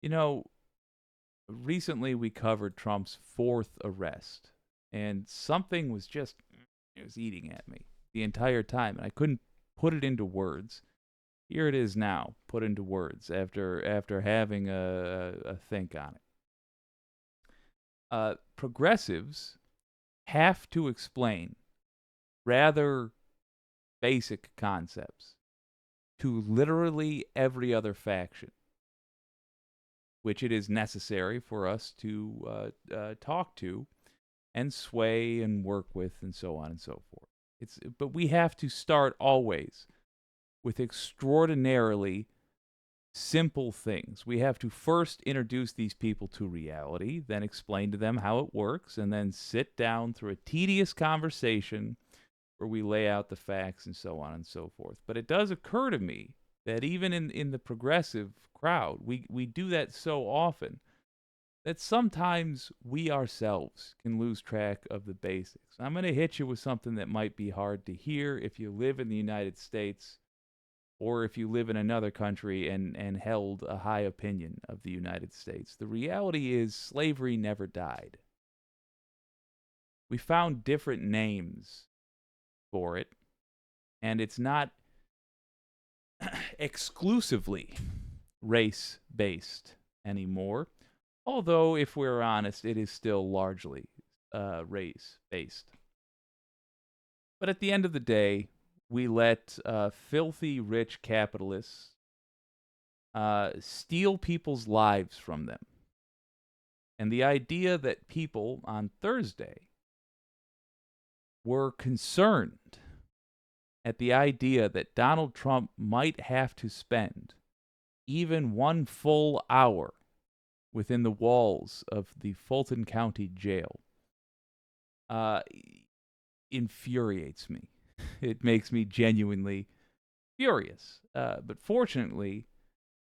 You know, recently we covered Trump's fourth arrest, and something was just it was eating at me the entire time, and I couldn't put it into words. Here it is now, put into words after having a think on it. Progressives have to explain rather basic concepts to literally every other faction, which it is necessary for us to talk to and sway and work with and so on and so forth. But we have to start always with extraordinarily simple things. We have to first introduce these people to reality, then explain to them how it works, and then sit down through a tedious conversation where we lay out the facts and so on and so forth. But it does occur to me that even in the progressive crowd, we do that so often that sometimes we ourselves can lose track of the basics. I'm going to hit you with something that might be hard to hear if you live in the United States or if you live in another country and held a high opinion of the United States. The reality is slavery never died. We found different names for it, and it's not exclusively race-based anymore. Although, if we're honest, it is still largely race-based. But at the end of the day, we let filthy rich capitalists steal people's lives from them. And the idea that people on Thursday were concerned at the idea that Donald Trump might have to spend even one full hour within the walls of the Fulton County jail infuriates me. It makes me genuinely furious. But fortunately,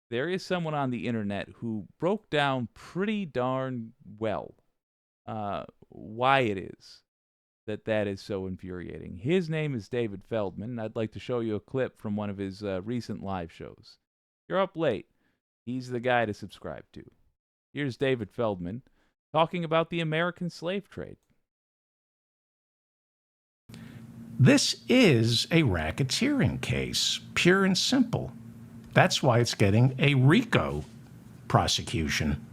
there is someone on the internet who broke down pretty darn well why it is that is so infuriating. His name is David Feldman, and I'd like to show you a clip from one of his recent live shows. You're up late. He's the guy to subscribe to. Here's David Feldman talking about the American slave trade. This is a racketeering case, pure and simple. That's why it's getting a RICO prosecution.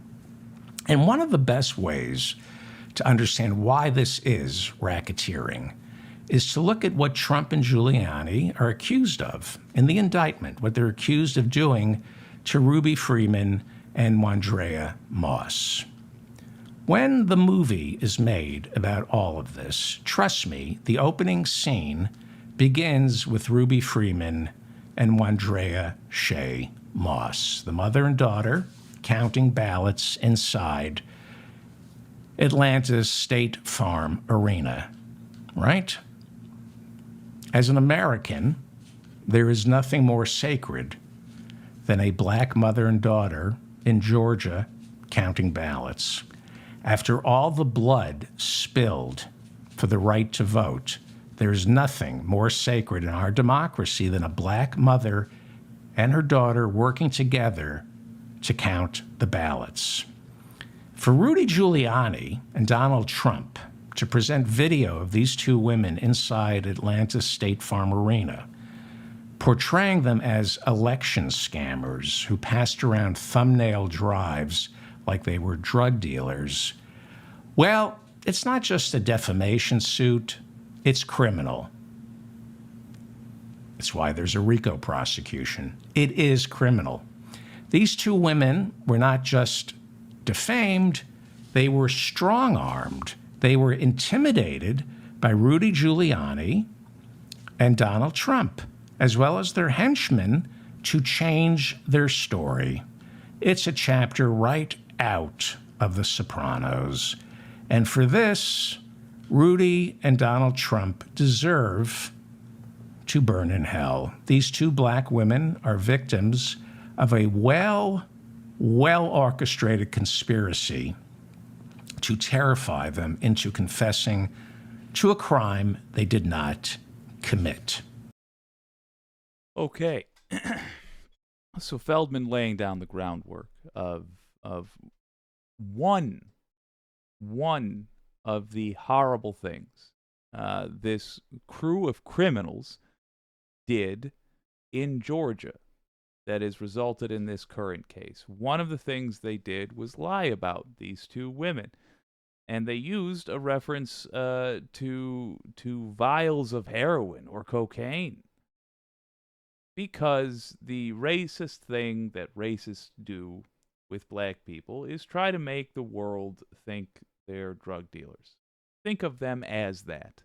And one of the best ways to understand why this is racketeering is to look at what Trump and Giuliani are accused of in the indictment, what they're accused of doing to Ruby Freeman and Wandrea Moss. When the movie is made about all of this, trust me, the opening scene begins with Ruby Freeman and Wandrea Shea Moss, the mother and daughter, counting ballots inside Atlanta's State Farm Arena, right? As an American, there is nothing more sacred than a black mother and daughter in Georgia counting ballots. After all the blood spilled for the right to vote, there's nothing more sacred in our democracy than a black mother and her daughter working together to count the ballots. For Rudy Giuliani and Donald Trump to present video of these two women inside Atlanta's State Farm Arena, portraying them as election scammers who passed around thumbnail drives like they were drug dealers, well, it's not just a defamation suit, it's criminal. It's why there's a RICO prosecution. It is criminal. These two women were not just defamed, they were strong-armed. They were intimidated by Rudy Giuliani and Donald Trump, as well as their henchmen, to change their story. It's a chapter right out of The Sopranos. And for this, Rudy and Donald Trump deserve to burn in hell. These two black women are victims of a well-orchestrated conspiracy to terrify them into confessing to a crime they did not commit. Okay. So Feldman laying down the groundwork of one one of the horrible things this crew of criminals did in Georgia that has resulted in this current case. One of the things they did was lie about these two women, and they used a reference to vials of heroin or cocaine, because the racist thing that racists do with black people is try to make the world think they're drug dealers. Think of them as that.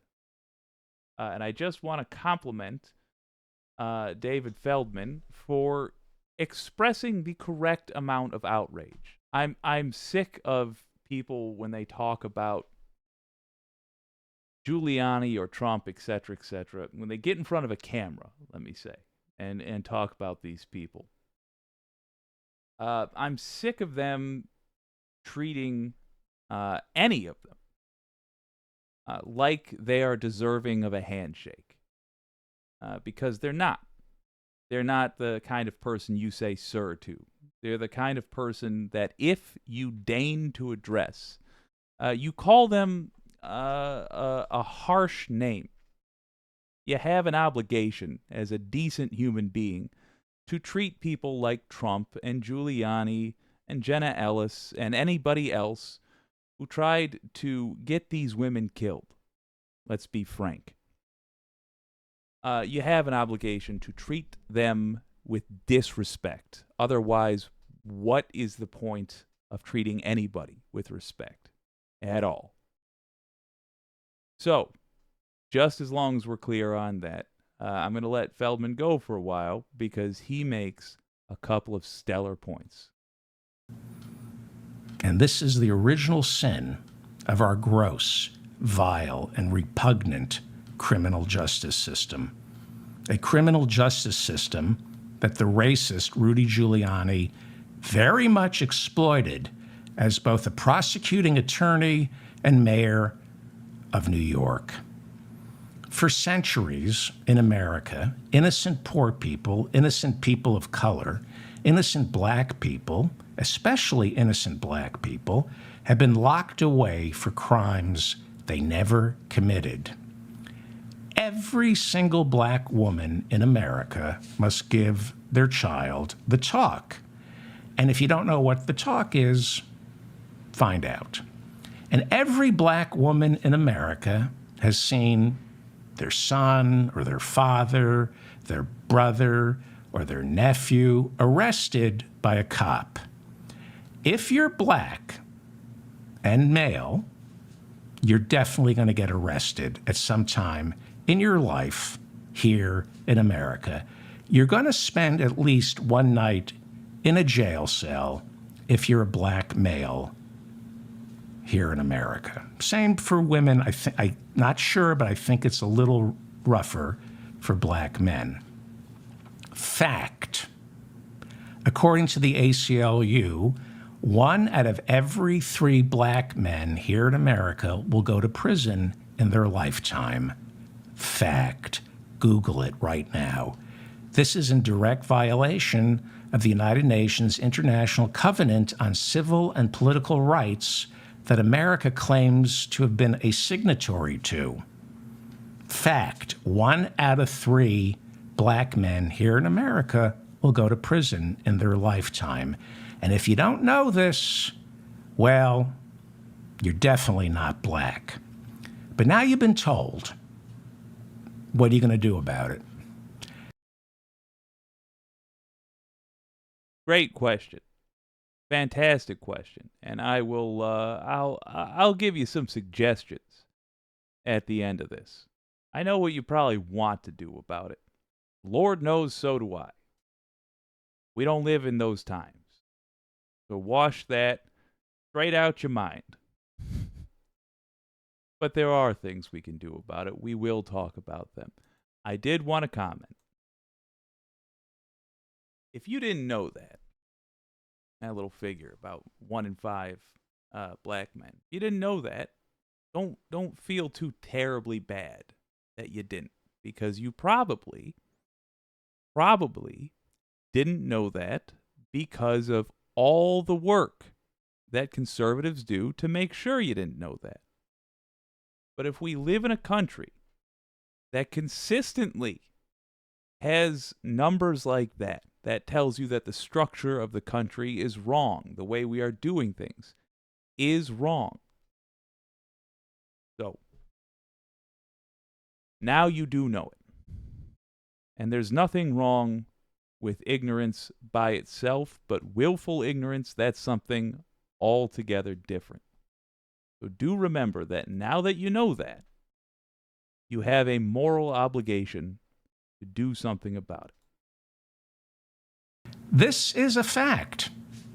And I just want to compliment David Feldman for expressing the correct amount of outrage. I'm sick of people when they talk about Giuliani or Trump, etc., when they get in front of a camera, let me say, and talk about these people. I'm sick of them treating any of them like they are deserving of a handshake, because they're not. They're not the kind of person you say sir to. They're the kind of person that if you deign to address, you call them a harsh name. You have an obligation as a decent human being to treat people like Trump and Giuliani and Jenna Ellis and anybody else who tried to get these women killed. Let's be frank. You have an obligation to treat them with disrespect. Otherwise, what is the point of treating anybody with respect at all? So, just as long as we're clear on that, I'm going to let Feldman go for a while because he makes a couple of stellar points. And this is the original sin of our gross, vile, and repugnant criminal justice system. A criminal justice system that the racist Rudy Giuliani very much exploited as both a prosecuting attorney and mayor of New York. For centuries in America, innocent poor people, innocent people of color, innocent black people, especially innocent black people, have been locked away for crimes they never committed. Every single black woman in America must give their child the talk. And if you don't know what the talk is, find out. And every black woman in America has seen their son or their father, their brother, or their nephew arrested by a cop. If you're black and male, you're definitely going to get arrested at some time in your life here in America. You're going to spend at least one night in a jail cell if you're a black male here in America. Same for women. I'm not sure, but I think it's a little rougher for black men. Fact. According to the ACLU, 1 out of every 3 black men here in America will go to prison in their lifetime. Fact. Google it right now. This is in direct violation of the United Nations International Covenant on Civil and Political Rights that America claims to have been a signatory to. Fact, 1 out of 3 black men here in America will go to prison in their lifetime. And if you don't know this, well, you're definitely not black. But now you've been told. What are you going to do about it? Great question. Fantastic question. And I will I'll give you some suggestions at the end of this. I know what you probably want to do about it. Lord knows so do I. We don't live in those times. So wash that straight out your mind. But there are things we can do about it. We will talk about them. I did want to comment. If you didn't know that little figure about 1 in 5 black men, if you didn't know that, don't feel too terribly bad that you didn't, because you probably didn't know that because of all the work that conservatives do to make sure you didn't know that. But if we live in a country that consistently has numbers like that, that tells you that the structure of the country is wrong, the way we are doing things is wrong. So, now you do know it. And there's nothing wrong with ignorance by itself, but willful ignorance, that's something altogether different. So do remember that now that you know that, you have a moral obligation to do something about it. This is a fact.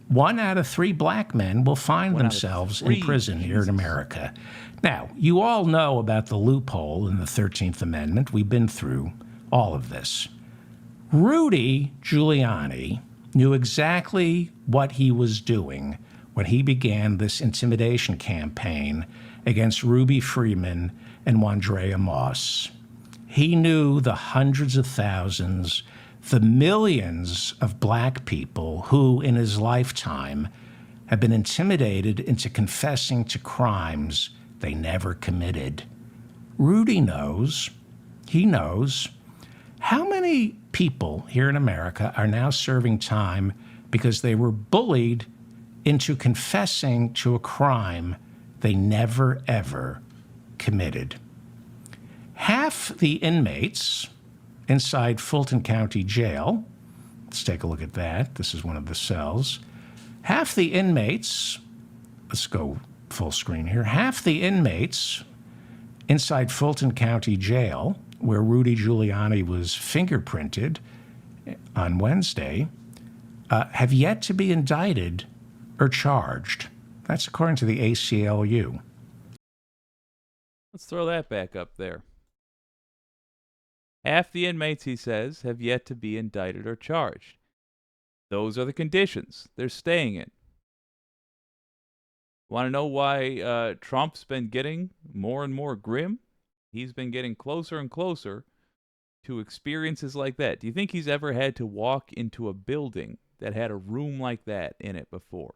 1 out of 3 black men will find themselves in prison here in America. Now, you all know about the loophole in the 13th Amendment. We've been through all of this. Rudy Giuliani knew exactly what he was doing when he began this intimidation campaign against Ruby Freeman and Wandrea Moss. He knew the hundreds of thousands, the millions of black people who, in his lifetime, have been intimidated into confessing to crimes they never committed. Rudy knows, he knows, how many people here in America are now serving time because they were bullied into confessing to a crime they never, ever committed. Half the inmates inside Fulton County Jail, let's take a look at that. This is one of the cells. Half the inmates, let's go full screen here. Half the inmates inside Fulton County Jail, where Rudy Giuliani was fingerprinted on Wednesday, have yet to be indicted or charged. That's according to the ACLU. Let's throw that back up there. Half the inmates, he says, have yet to be indicted or charged. Those are the conditions they're staying in. Want to know why Trump's been getting more and more grim? He's been getting closer and closer to experiences like that. Do you think he's ever had to walk into a building that had a room like that in it before?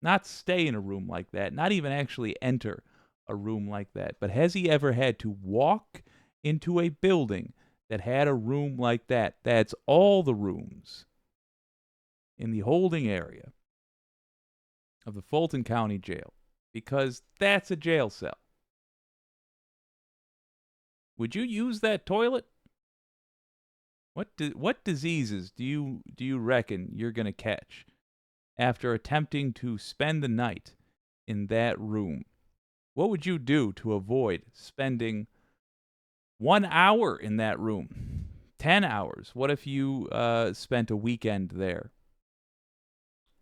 Not stay in a room like that, not even actually enter a room like that. But has he ever had to walk into a building that had a room like that? That's all the rooms in the holding area of the Fulton County Jail, because that's a jail cell. Would you use that toilet? What diseases do you reckon you're going to catch after attempting to spend the night in that room? What would you do to avoid spending 1 hour in that room? 10 hours? What if you spent a weekend there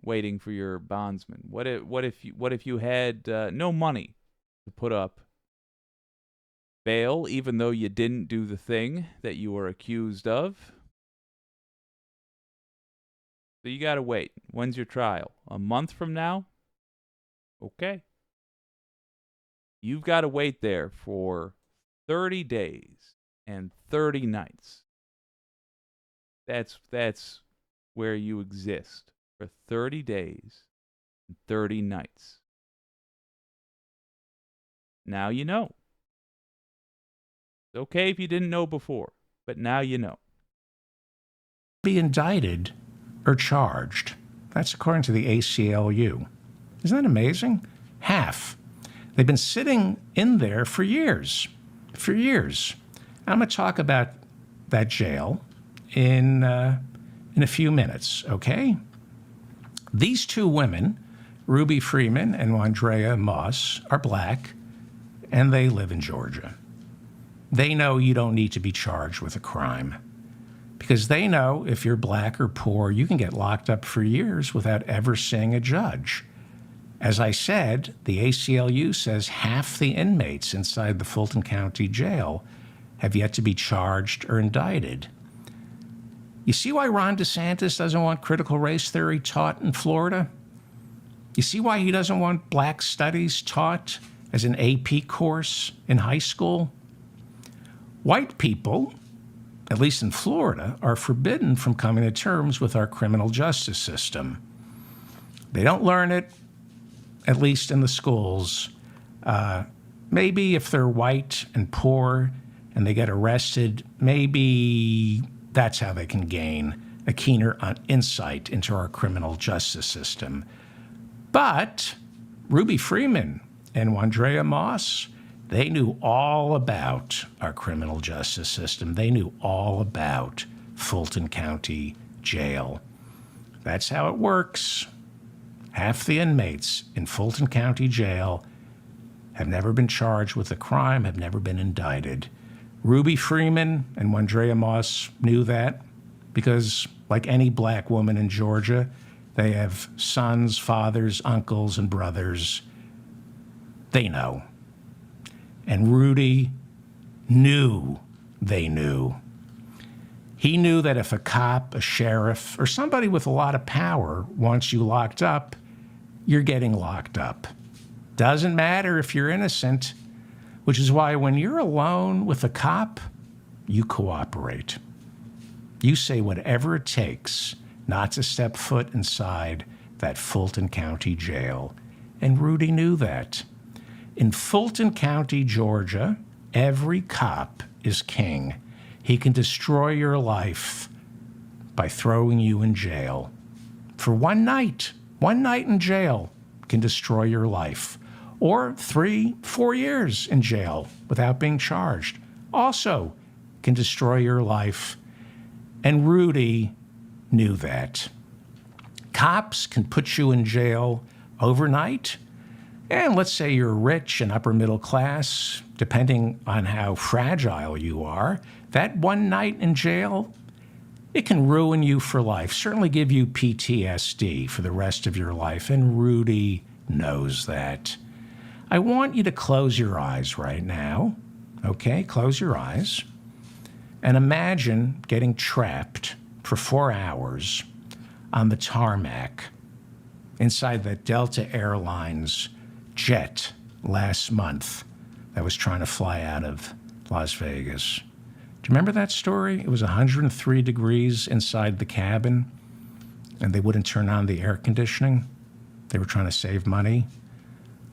waiting for your bondsman? What if you had no money to put up bail, even though you didn't do the thing that you were accused of? So you gotta wait. When's your trial? A month from now? Okay. You've got to wait there for 30 days and 30 nights. That's where you exist for 30 days and 30 nights. Now you know. It's okay if you didn't know before, but now you know. Be indicted or charged. That's according to the ACLU. Isn't that amazing? Half. They've been sitting in there for years. For years. I'm going to talk about that jail in a few minutes, okay? These two women, Ruby Freeman and Wandrea Moss, are black, and they live in Georgia. They know you don't need to be charged with a crime, because they know if you're black or poor, you can get locked up for years without ever seeing a judge. As I said, the ACLU says half the inmates inside the Fulton County Jail have yet to be charged or indicted. You see why Ron DeSantis doesn't want critical race theory taught in Florida? You see why he doesn't want black studies taught as an AP course in high school? White people at least in Florida, are forbidden from coming to terms with our criminal justice system. They don't learn it, at least in the schools. Maybe if they're white and poor and they get arrested, maybe that's how they can gain a keener insight into our criminal justice system. But Ruby Freeman and Wandrea Moss, they knew all about our criminal justice system. They knew all about Fulton County Jail. That's how it works. Half the inmates in Fulton County Jail have never been charged with a crime, have never been indicted. Ruby Freeman and Wandrea Moss knew that because, like any black woman in Georgia, they have sons, fathers, uncles, and brothers. They know. And Rudy knew they knew. He knew that if a cop, a sheriff, or somebody with a lot of power wants you locked up, you're getting locked up. Doesn't matter if you're innocent, which is why when you're alone with a cop, you cooperate. You say whatever it takes not to step foot inside that Fulton County Jail. And Rudy knew that. In Fulton County, Georgia, every cop is king. He can destroy your life by throwing you in jail. For one night in jail can destroy your life. Or 3-4 years in jail without being charged also can destroy your life. And Rudy knew that. Cops can put you in jail overnight. And let's say you're rich and upper middle class, depending on how fragile you are, that one night in jail, it can ruin you for life, certainly give you PTSD for the rest of your life, and Rudy knows that. I want you to close your eyes right now, okay? Close your eyes, and imagine getting trapped for 4 hours on the tarmac inside that Delta Airlines jet last month that was trying to fly out of Las Vegas. Do you remember that story? It was 103 degrees inside the cabin, and they wouldn't turn on the air conditioning. They were trying to save money.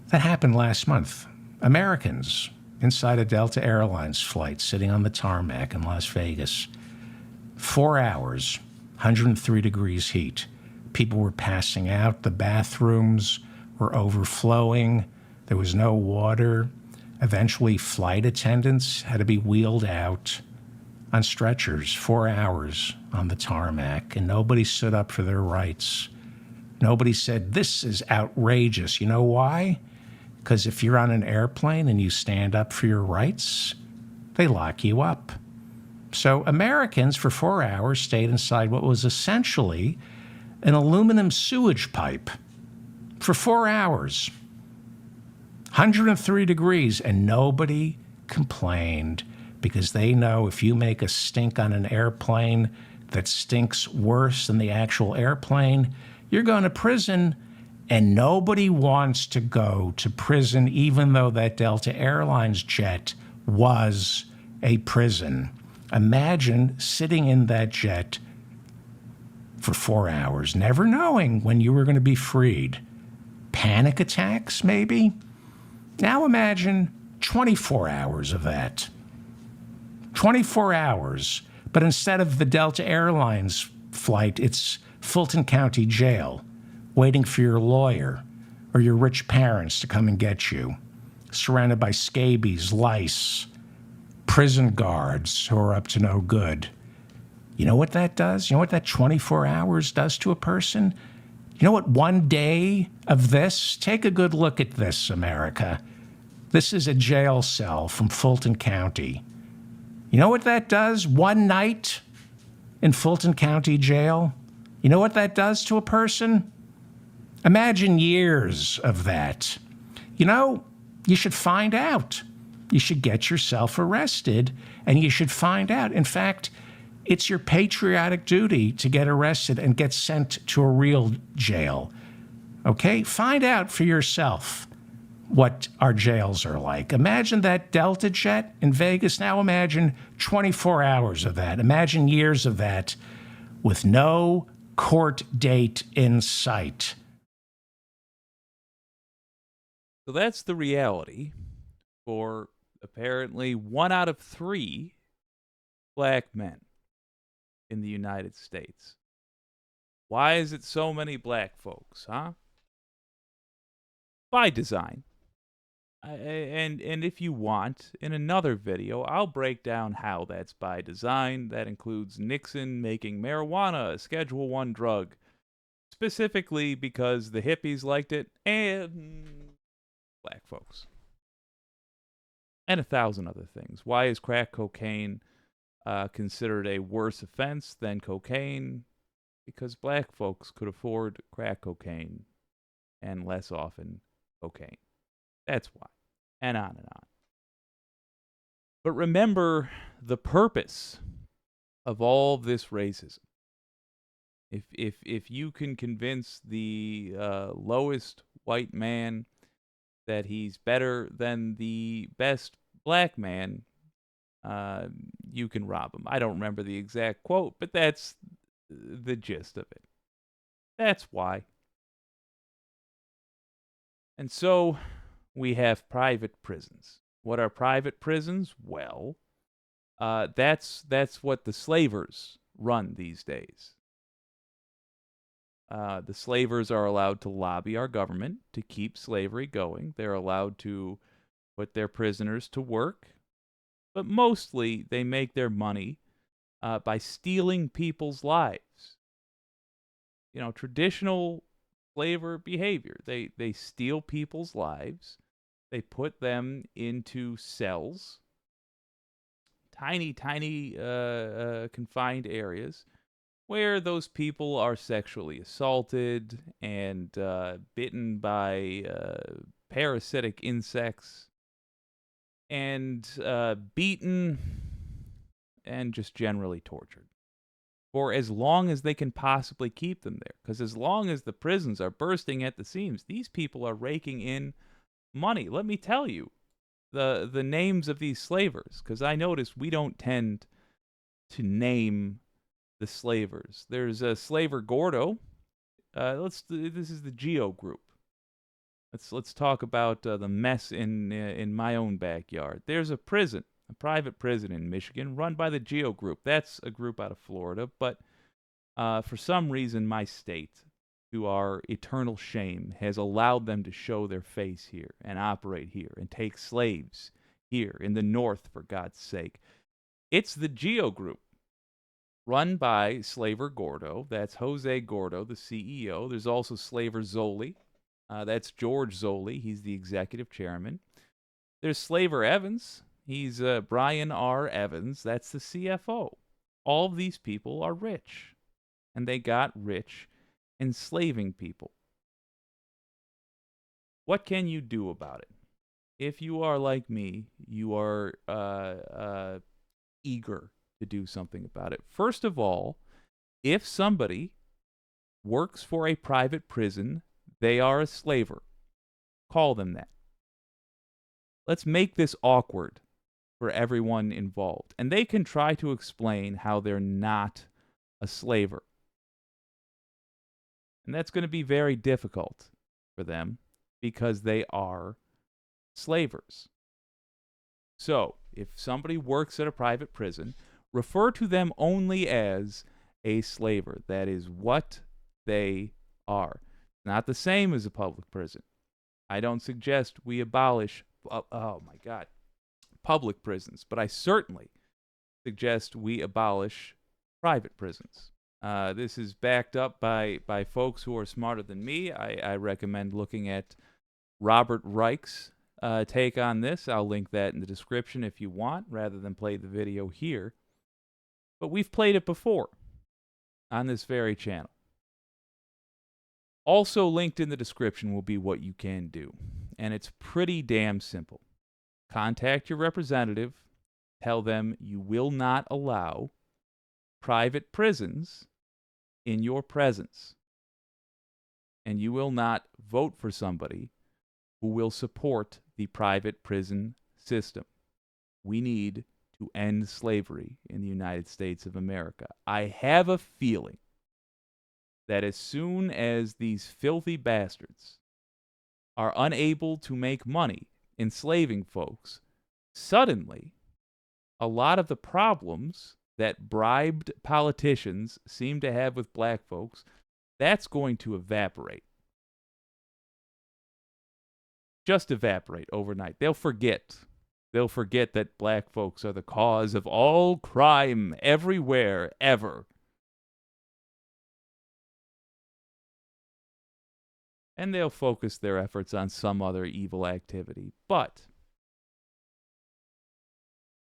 That happened last month. Americans inside a Delta Airlines flight sitting on the tarmac in Las Vegas. 4 hours, 103 degrees heat. People were passing out. The bathrooms were overflowing. There was no water. Eventually, flight attendants had to be wheeled out on stretchers, 4 hours on the tarmac, and nobody stood up for their rights. Nobody said, this is outrageous. You know why? Because if you're on an airplane and you stand up for your rights, they lock you up. So Americans, for 4 hours, stayed inside what was essentially an aluminum sewage pipe for 4 hours. 103 degrees, and nobody complained because they know if you make a stink on an airplane that stinks worse than the actual airplane, you're going to prison, and nobody wants to go to prison even though that Delta Airlines jet was a prison. Imagine sitting in that jet for 4 hours, never knowing when you were going to be freed. Panic attacks, maybe? Now imagine 24 hours of that. 24 hours, but instead of the Delta Airlines flight, it's Fulton County Jail, waiting for your lawyer or your rich parents to come and get you, surrounded by scabies, lice, prison guards who are up to no good. You know what that does? You know what that 24 hours does to a person? You know what one day of this? Take a good look at this, America. This is a jail cell from Fulton County. You know what that does? One night in Fulton County Jail? You know what that does to a person? Imagine years of that. You know, you should find out. You should get yourself arrested, and you should find out. In fact, it's your patriotic duty to get arrested and get sent to a real jail. Okay? Find out for yourself what our jails are like. Imagine that Delta jet in Vegas. Now imagine 24 hours of that. Imagine years of that with no court date in sight. So that's the reality for apparently 1 out of 3 black men in the United States. Why is it so many black folks, huh? By design. And if you want, in another video, I'll break down how that's by design. That includes Nixon making marijuana a Schedule 1 drug, specifically because the hippies liked it and black folks. And 1,000 other things. Why is crack cocaine considered a worse offense than cocaine? Because black folks could afford crack cocaine and less often cocaine. That's why. And on and on. But remember the purpose of all this racism. If you can convince the lowest white man that he's better than the best black man, you can rob him. I don't remember the exact quote, but that's the gist of it. That's why. And so we have private prisons. What are private prisons? Well, that's what the slavers run these days. The slavers are allowed to lobby our government to keep slavery going. They're allowed to put their prisoners to work. But mostly they make their money by stealing people's lives. You know, traditional slaver behavior. They steal people's lives. They put them into cells, tiny confined areas, where those people are sexually assaulted and bitten by parasitic insects and beaten and just generally tortured for as long as they can possibly keep them there. Because as long as the prisons are bursting at the seams, these people are raking in money. Let me tell you the names of these slavers, because I notice we don't tend to name the slavers. There's a slaver Gordo. This is the Geo Group. Let's talk about the mess in my own backyard. There's a prison, a private prison in Michigan, run by the Geo Group. That's a group out of Florida, but for some reason, my state, to our eternal shame, has allowed them to show their face here and operate here and take slaves here in the North, for God's sake. It's the Geo Group, run by Slaver Gordo. That's Jose Gordo, the CEO. There's also Slaver Zoli. That's George Zoli. He's the executive chairman. There's Slaver Evans. He's Brian R. Evans. That's the CFO. All of these people are rich, and they got rich enslaving people. What can you do about it? If you are like me, you are eager to do something about it. First of all, if somebody works for a private prison, they are a slaver. Call them that. Let's make this awkward for everyone involved. And they can try to explain how they're not a slaver. And that's going to be very difficult for them because they are slavers. So, if somebody works at a private prison, refer to them only as a slaver. That is what they are. Not the same as a public prison. I don't suggest we abolish, public prisons, but I certainly suggest we abolish private prisons. This is backed up by folks who are smarter than me. I recommend looking at Robert Reich's take on this. I'll link that in the description if you want, rather than play the video here. But we've played it before on this very channel. Also linked in the description will be what you can do. And it's pretty damn simple. Contact your representative. Tell them you will not allow private prisons in your presence. And you will not vote for somebody who will support the private prison system. We need to end slavery in the United States of America. I have a feeling that as soon as these filthy bastards are unable to make money enslaving folks, suddenly a lot of the problems that bribed politicians seem to have with black folks, that's going to evaporate. Just evaporate overnight. They'll forget. They'll forget that black folks are the cause of all crime everywhere, ever. And they'll focus their efforts on some other evil activity. But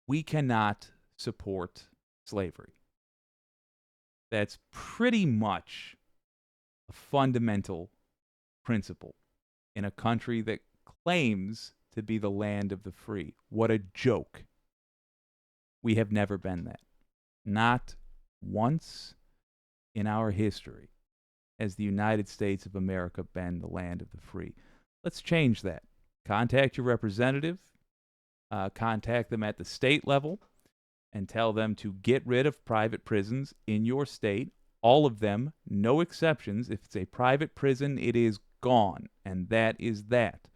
we cannot support slavery. That's pretty much a fundamental principle in a country that claims to be the land of the free. What a joke. We have never been that. Not once in our history has the United States of America been the land of the free. Let's change that. Contact your representative, contact them at the state level, and tell them to get rid of private prisons in your state. All of them, no exceptions. If it's a private prison, it is gone, and that is that.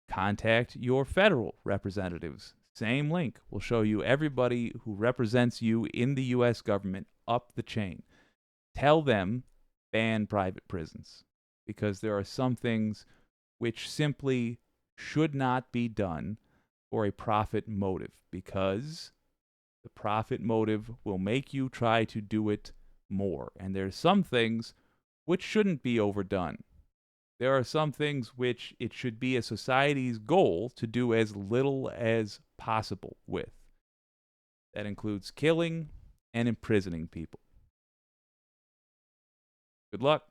Contact your federal representatives. Same link will show you everybody who represents you in the U.S. government up the chain. Tell them ban private prisons, because there are some things which simply should not be done for a profit motive, because the profit motive will make you try to do it more. And there's some things which shouldn't be overdone. There are some things which it should be a society's goal to do as little as possible with. That includes killing and imprisoning people. Good luck.